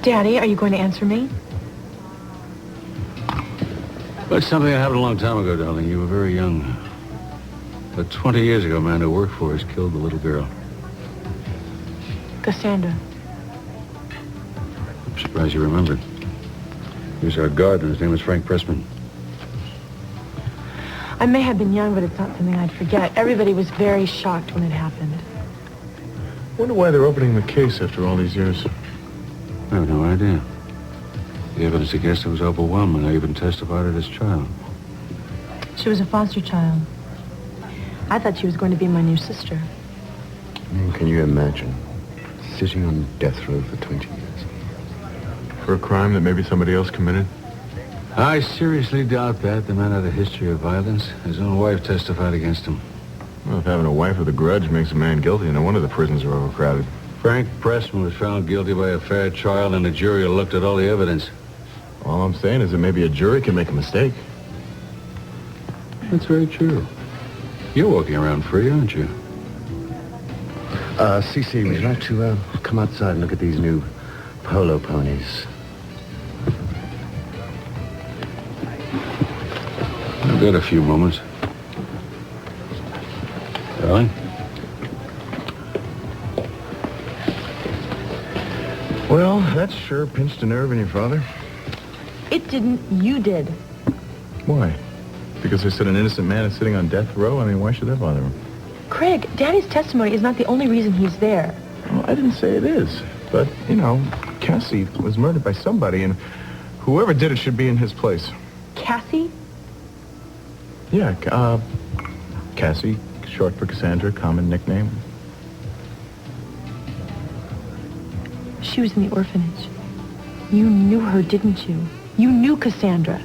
Daddy, are you going to answer me? Well, it's something that happened a long time ago, darling. You were very young. But 20 years ago, a man who worked for us killed the little girl. Cassandra. I'm surprised you remembered. He was our gardener. His name was Frank Pressman. I may have been young, but it's not something I'd forget. Everybody was very shocked when it happened. Wonder why they're opening the case after all these years. I have no idea. The evidence against her was overwhelming. I even testified at his trial. She was a foster child. I thought she was going to be my new sister. Can you imagine sitting on death row for 20 years? For a crime that maybe somebody else committed? I seriously doubt that. The man had a history of violence. His own wife testified against him. Well, if having a wife with a grudge makes a man guilty, no wonder the prisons are overcrowded. Frank Pressman was found guilty by a fair trial, and the jury looked at all the evidence. All I'm saying is that maybe a jury can make a mistake. That's very true. You're walking around free, aren't you? Cece, would you like to come outside and look at these new polo ponies? I've got a few moments. Darling? Well, that sure pinched a nerve in your father. It didn't. You did. Why? Because they said an innocent man is sitting on death row? I mean, why should that bother him? Craig, Daddy's testimony is not the only reason he's there. Well, I didn't say it is. But, you know, Cassie was murdered by somebody, and whoever did it should be in his place. Cassie? Yeah, Cassie, short for Cassandra, common nickname. She was in the orphanage. You knew her, didn't you? You knew Cassandra.